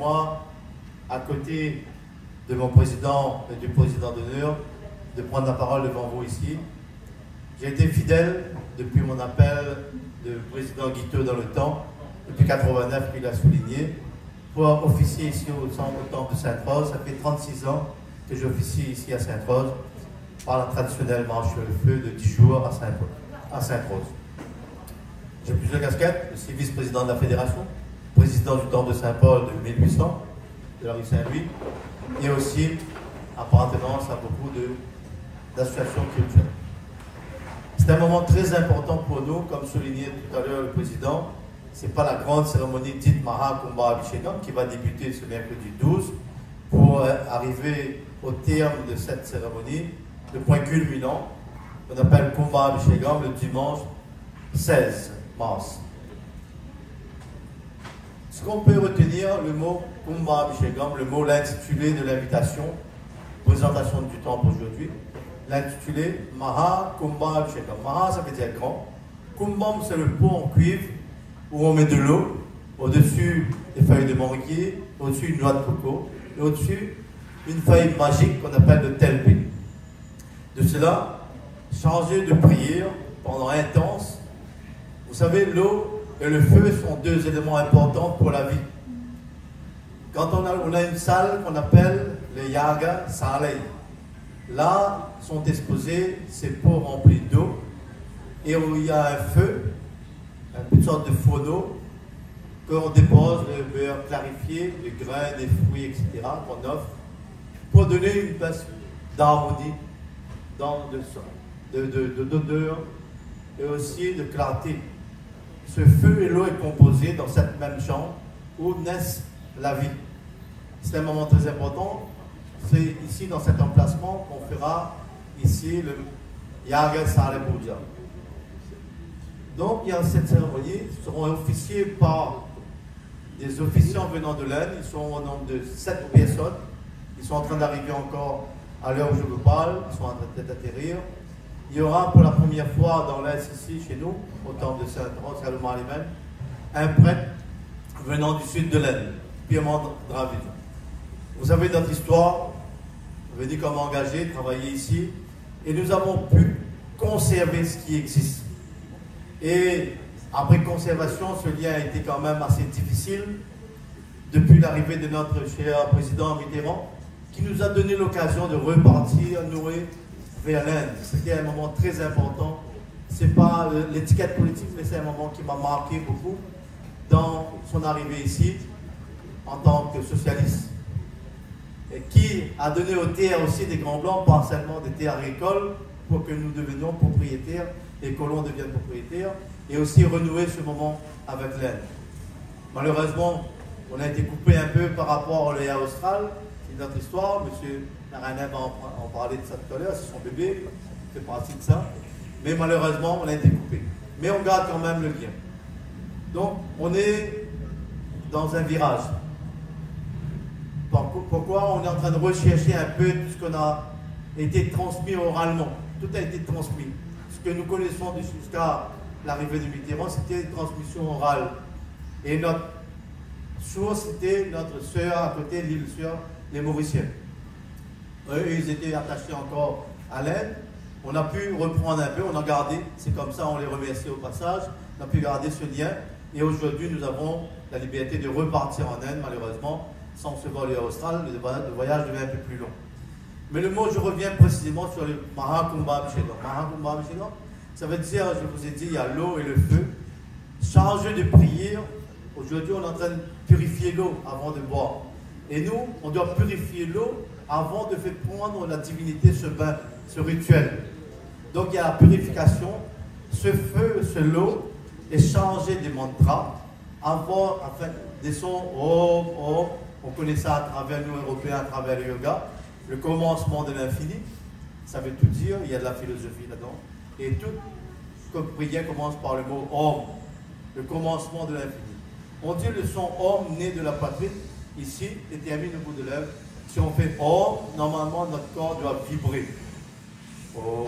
moi, à côté de mon président et du président d'honneur, de prendre la parole devant vous ici. J'ai été fidèle depuis mon appel de président Guiteau dans le temps, depuis 89 qu'il a souligné, pour officier ici au temple de Sainte-Rose. Ça fait 36 ans que j'officie ici à Sainte-Rose par la traditionnelle marche sur le feu de 10 jours à Sainte-Rose. J'ai plusieurs casquettes. Je suis vice-président de la fédération, président du temple de Saint-Paul de 1800, de la rue Saint-Louis, et aussi appartenance à beaucoup d'associations culturelles. C'est un moment très important pour nous, comme soulignait tout à l'heure le président. Ce n'est pas la grande cérémonie dite Maha Kumbha Abhishekam qui va débuter ce mercredi 12 pour arriver au terme de cette cérémonie, le point culminant, qu'on appelle Kumbha Abhishekam, le dimanche 16 mars. Ce qu'on peut retenir, le mot Kumbha Abhishekam, le mot, l'intitulé de l'invitation, présentation du temple aujourd'hui, l'intitulé Maha Kumbha Abhishekam. Maha, ça veut dire grand. Kumbham, c'est le pot en cuivre où on met de l'eau, au-dessus des feuilles de manguier, au-dessus une noix de coco, et au-dessus une feuille magique qu'on appelle le telpé. De cela, changer de prière pendant intense. Vous savez, l'eau et le feu sont deux éléments importants pour la vie. Quand on a une salle qu'on appelle le Yaga Salei, là sont exposés ces pots remplis d'eau et où il y a un feu, une sorte de four d'eau, qu'on dépose le beurre clarifié, les grains, des fruits, etc., qu'on offre, pour donner une place d'harmonie, d'odeur et aussi de clarté. Ce feu et l'eau est composé dans cette même chambre où naissent la vie. C'est un moment très important. C'est ici, dans cet emplacement, qu'on fera ici le Yaga Salei Puja. Donc, il y a cette cérémonie, ils seront officiés par des officiants venant de l'Inde. Ils sont au nombre de 7 personnes. Ils sont en train d'arriver encore à l'heure où je vous parle. Ils sont en train d'atterrir. Il y aura pour la première fois dans l'Est ici, chez nous, au temple de Sainte-Rose, un prêtre venant du sud de l'Inde, purement Dravid. Vous savez notre histoire, venu comme engagé, travailler ici, et nous avons pu conserver ce qui existe. Et après conservation, ce lien a été quand même assez difficile depuis l'arrivée de notre cher président Mitterrand, qui nous a donné l'occasion de repartir, nouer vers l'Inde. C'était un moment très important. Ce n'est pas l'étiquette politique, mais c'est un moment qui m'a marqué beaucoup dans son arrivée ici, en tant que socialiste, et qui a donné aux terres aussi des grands blancs, pas seulement des terres agricoles, pour que nous devenions propriétaires, les colons deviennent propriétaires, et aussi renouer ce moment avec l'Inde. Malheureusement, on a été coupé un peu par rapport au Léa Austral, c'est notre histoire, M. Narayanan va en parler de ça tout à l'heure, c'est son bébé, c'est partie de ça, mais malheureusement, on a été coupé. Mais on garde quand même le lien. Donc, on est dans un virage. Pourquoi on est en train de rechercher un peu tout ce qu'on a été transmis oralement. Tout a été transmis. Ce que nous connaissons jusqu'à l'arrivée de Mitterrand, c'était une transmission orale. Et notre source, c'était notre sœur à côté, l'île Sœur, les Mauriciens. Eux, ils étaient attachés encore à l'Inde. On a pu reprendre un peu, on a gardé, c'est comme ça, on les remercie au passage, on a pu garder ce lien. Et aujourd'hui, nous avons la liberté de repartir en Inde, malheureusement, sans ce vol austral, le voyage devient un peu plus long. Mais le mot, je reviens précisément sur le Maha Kumbha Abhishekam. Maha Kumbha Abhishekam, ça veut dire, je vous ai dit, il y a l'eau et le feu. Chargé de prière, aujourd'hui, on est en train de purifier l'eau avant de boire. Et nous, on doit purifier l'eau avant de faire prendre la divinité ce bain, ce rituel. Donc il y a la purification, ce feu, ce l'eau, et changer des mantras, avant, enfin, des sons, on connaît ça à travers nous Européens, à travers le yoga, le commencement de l'infini, ça veut tout dire, il y a de la philosophie là-dedans, et toute prière commence par le mot Om, le commencement de l'infini. On dit le son Om né de la poitrine, ici, et termine au bout de l'œuvre. Si on fait Om, normalement notre corps doit vibrer. Om.